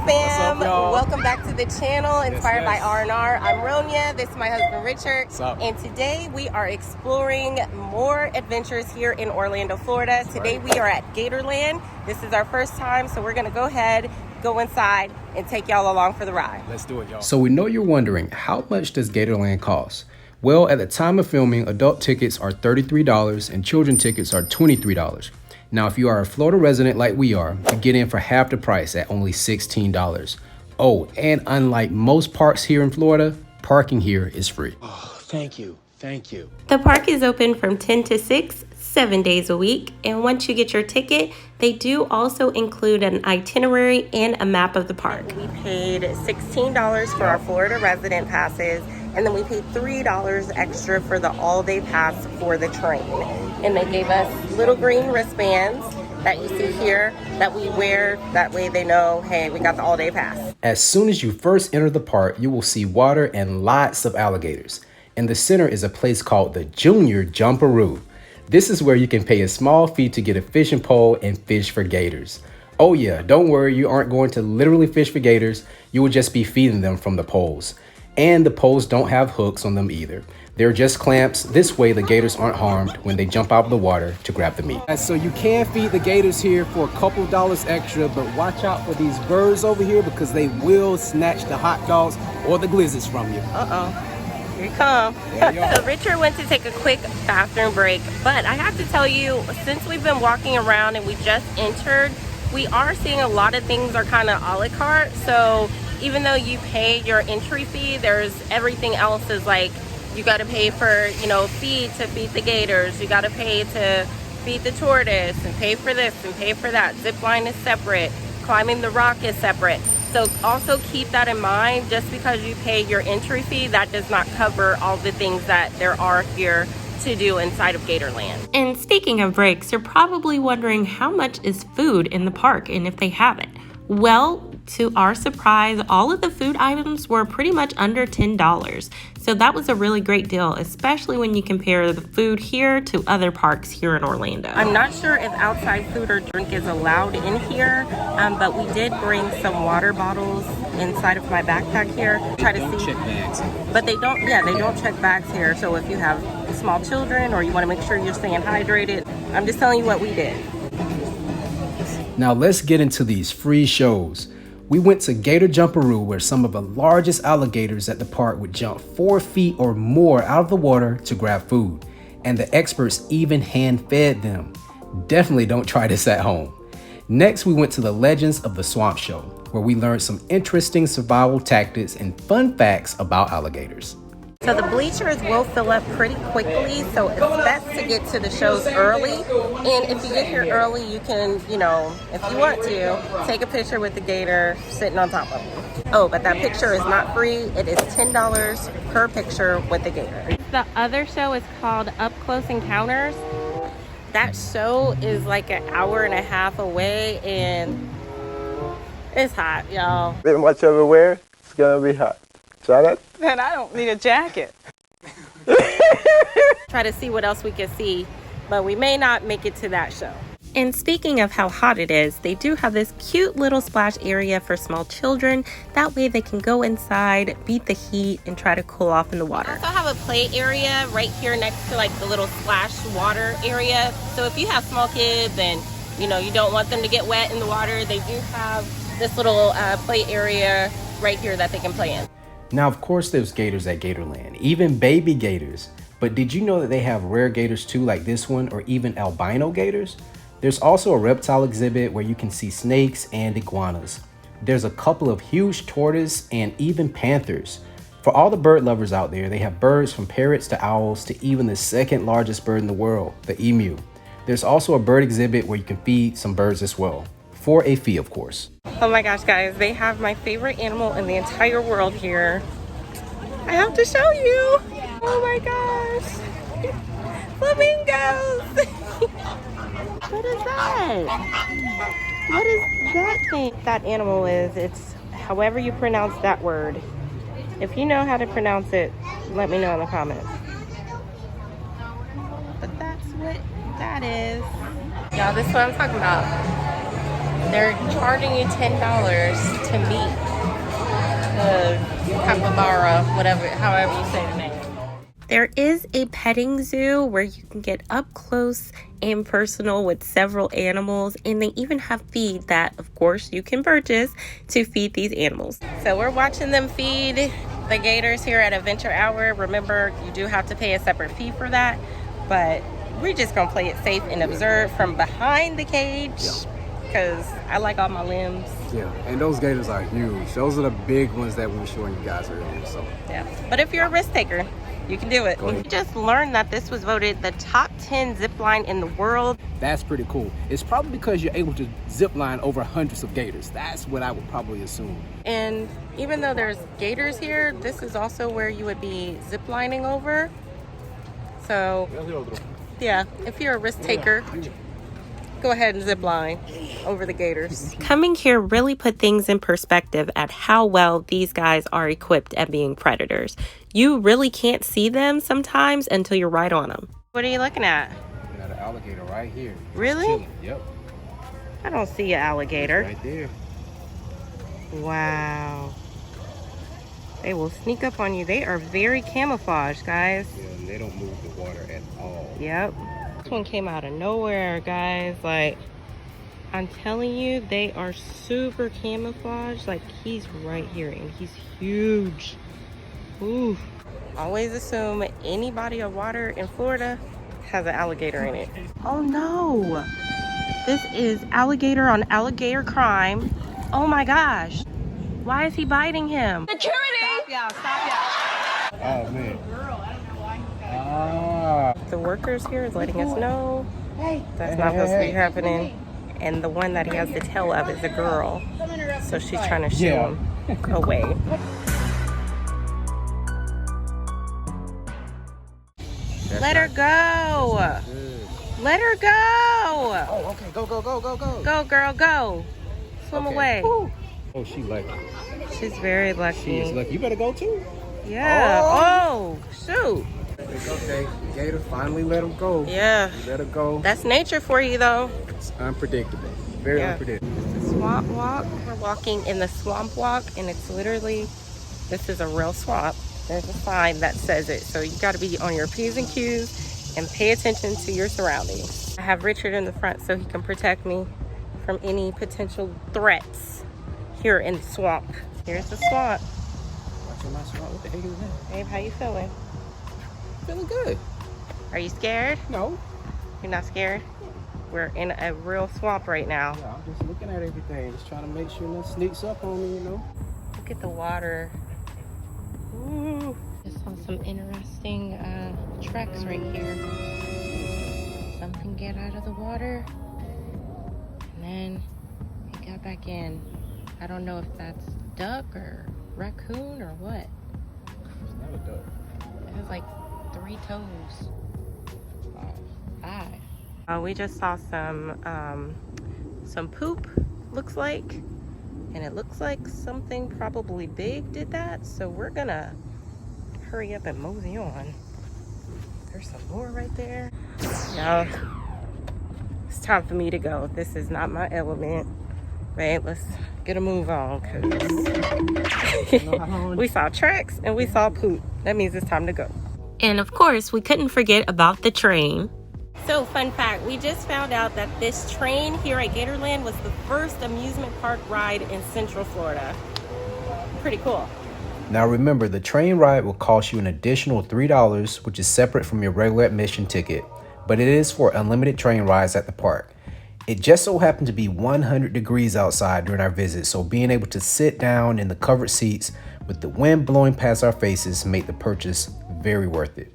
fam, What's up, welcome back to the channel Inspired Yes. by R&R. I'm Ronya, this is my husband Richard. What's up? And today we are exploring more adventures here in Orlando, Florida. Today we are at Gatorland. This is our first time, so we're gonna go ahead, go inside and take y'all along for the ride. Let's do it, y'all. So we know you're wondering, how much does Gatorland cost? Well, at the time of filming, adult tickets are $33 and children tickets are $23. Now, if you are a Florida resident like we are, you get in for half the price at only $16. Oh, and unlike most parks here in Florida, parking here is free. Oh, thank you. The park is open from 10 to 6, 7 days a week. And once you get your ticket, they do also include an itinerary and a map of the park. We paid $16 for our Florida resident passes, and then we paid $3 extra for the all-day pass for the train. And they gave us little green wristbands that you see here that we wear. That way they know, hey, we got the all-day pass. As soon as you first enter the park, you will see water and lots of alligators. In the center is a place called the Junior Jumperoo. This is where you can pay a small fee to get a fishing pole and fish for gators. Oh yeah, don't worry, you aren't going to literally fish for gators, you will just be feeding them from the poles. And the poles don't have hooks on them either. They're just clamps. This way the gators aren't harmed when they jump out of the water to grab the meat. So you can feed the gators here for a couple dollars extra, but watch out for these birds over here because they will snatch the hot dogs or the glizzards from you. Here you come. So Richard went to take a quick bathroom break, but I have to tell you, since we've been walking around and we just entered, we are seeing a lot of things are kind of a la carte. So even though you pay your entry fee, there's everything else is like, you got to pay for, feed to feed the gators. You got to pay to feed the tortoise and pay for this and pay for that. Zip line is separate. Climbing the rock is separate. So also keep that in mind. Just because you pay your entry fee, that does not cover all the things that there are here to do inside of Gatorland. And speaking of breaks, you're probably wondering how much is food in the park and if they have it. Well, to our surprise, all of the food items were pretty much under $10. So that was a really great deal, especially when you compare the food here to other parks here in Orlando. I'm not sure if outside food or drink is allowed in here, but we did bring some water bottles inside of my backpack here. Try to see. Check bags. But they don't check bags here. So if you have small children or you want to make sure you're staying hydrated, I'm just telling you what we did. Now let's get into these free shows. We went to Gator Jumperoo, where some of the largest alligators at the park would jump 4 feet or more out of the water to grab food. And the experts even hand fed them. Definitely don't try this at home. Next, we went to the Legends of the Swamp show, where we learned some interesting survival tactics and fun facts about alligators. So the bleachers will fill up pretty quickly, so it's best to get to the shows early. And if you get here early, you can, if you want to, take a picture with the gator sitting on top of you. Oh, but that picture is not free. It is $10 per picture with the gator. The other show is called Up Close Encounters. That show is like an hour and a half away, and it's hot, y'all. Then whatever wear, it's gonna be hot. Try that? Then I don't need a jacket. Try to see what else we can see, but we may not make it to that show. And speaking of how hot it is, they do have this cute little splash area for small children. That way they can go inside, beat the heat, and try to cool off in the water. I also have a play area right here next to like the little splash water area. So if you have small kids and you don't want them to get wet in the water, they do have this little play area right here that they can play in. Now, of course, there's gators at Gatorland, even baby gators. But did you know that they have rare gators too, like this one, or even albino gators? There's also a reptile exhibit where you can see snakes and iguanas. There's a couple of huge tortoises and even panthers. For all the bird lovers out there, they have birds from parrots to owls to even the second largest bird in the world, the emu. There's also a bird exhibit where you can feed some birds as well, for a fee, of course. Oh my gosh, guys, they have my favorite animal in the entire world here. I have to show you. Oh my gosh. Flamingos. What is that? What is that thing? That animal is, it's however you pronounce that word. If you know how to pronounce it, let me know in the comments. But that's what that is. Y'all, this is what I'm talking about. they're charging you $10 to meet the capybara, whatever, however you say the name. There is a petting zoo where you can get up close and personal with several animals, and they even have feed that, of course, you can purchase to feed these animals. So we're watching them feed the gators here at Adventure Hour. Remember, you do have to pay a separate fee for that, but we're just gonna play it safe and observe from behind the cage because I like all my limbs. Yeah, and those gators are huge. Those are the big ones that we were showing you guys earlier. So yeah, but if you're a risk taker, you can do it. We just learned that this was voted the top 10 zip line in the world. that's pretty cool. It's probably because you're able to zip line over hundreds of gators. That's what I would probably assume. And even though there's gators here, this is also where you would be zip lining over. So yeah, if you're a risk taker, go ahead and zip line over the gators. Coming here really put things in perspective at how well these guys are equipped at being predators. You really can't see them sometimes until you're right on them. What are you looking at? We got an alligator right here. Really? Yep. I don't see an alligator. Right there. Wow. They will sneak up on you. They are very camouflaged, guys. Yeah, and they don't move the water at all. Yep. This one came out of nowhere, guys. Like, I'm telling you, they are super camouflaged. Like, he's right here and he's huge. Ooh. Always assume any body of water in Florida has an alligator in it. Oh no. This is alligator on alligator crime. Oh my gosh. Why is he biting him? Security! Stop y'all, stop y'all. Oh man. Ah. The workers here is letting us know that's not supposed to be happening. And the one that he has the tail of is a girl. So she's trying to shoo him away. Let her go. Let her go. Oh, okay. Go, go, go, go, go. Go, girl, go. Swim away. Woo. Oh, she lucky. She's very lucky. She is lucky. You better go too. Yeah. Oh, shoot. Okay, Gator finally let him go. Yeah. Let her go. That's nature for you, though. It's unpredictable. Very unpredictable. It's a swamp walk. We're walking in the swamp walk, and it's literally, this is a real swamp. There's a sign that says it. So you got to be on your P's and Q's and pay attention to your surroundings. I have Richard in the front so he can protect me from any potential threats here in the swamp. Here's the swamp. Watching my swamp. What the heck is that? Babe, how you feeling? Feeling good. Are you scared? No. You're not scared? We're in a real swamp right now. Yeah, I'm just looking at everything. Just trying to make sure nothing sneaks up on me, you know? Look at the water. Ooh. Just saw some interesting tracks right here. Something get out of the water, and then it got back in. I don't know if that's duck or raccoon or what. It's not a duck. It has like 3 toes. 5. We just saw some poop, looks like. And it looks like something probably big did that. So we're gonna hurry up and mosey on. There's some more right there. No, it's time for me to go. This is not my element. Right, let's get a move on. Cause we saw tracks and we saw poop. That means it's time to go. And of course, we couldn't forget about the train. So, fun fact, we just found out that this train here at Gatorland was the first amusement park ride in Central Florida. Pretty cool. Now remember, the train ride will cost you an additional $3, which is separate from your regular admission ticket, but it is for unlimited train rides at the park. It just so happened to be 100 degrees outside during our visit, so being able to sit down in the covered seats with the wind blowing past our faces made the purchase very worth it.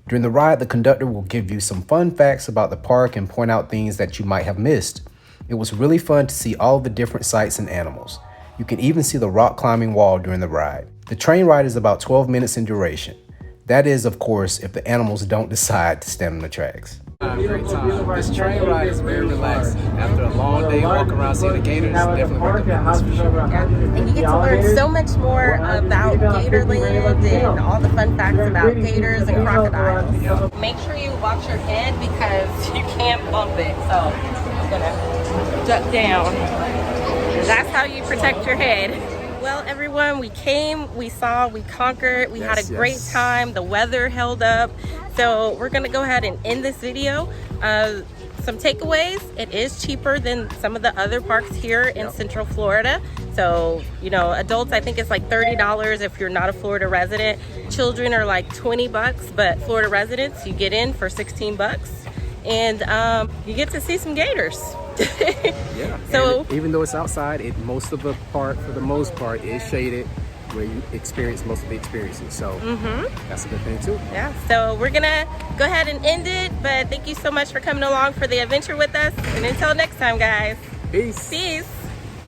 During the ride, the conductor will give you some fun facts about the park and point out things that you might have missed. It was really fun to see all the different sights and animals. You can even see the rock climbing wall during the ride. The train ride is about 12 minutes in duration. That is, of course, if the animals don't decide to stand on the tracks. Great time. This train ride is very relaxing. After a long day walking around seeing the gators, definitely recommend this for sure. Yeah. And you get to learn so much more about Gatorland and all the fun facts about gators and crocodiles. Make sure you watch your head because you can't bump it. So gonna duck down. That's how you protect your head. Well, everyone, we came, we saw, we conquered, we had a great time. The weather held up. So we're gonna go ahead and end this video. Some takeaways: it is cheaper than some of the other parks here in Central Florida. So, you know, adults, I think it's like $30 if you're not a Florida resident. Children are like 20 bucks, but Florida residents, you get in for 16 bucks. And you get to see some gators. Yeah. So and even though it's outside, most of the park, for the most part, is shaded, where you experience most of the experiences. So that's a good thing too. Yeah, so we're gonna go ahead and end it, but thank you so much for coming along for the adventure with us, and until next time, guys. Peace. Peace.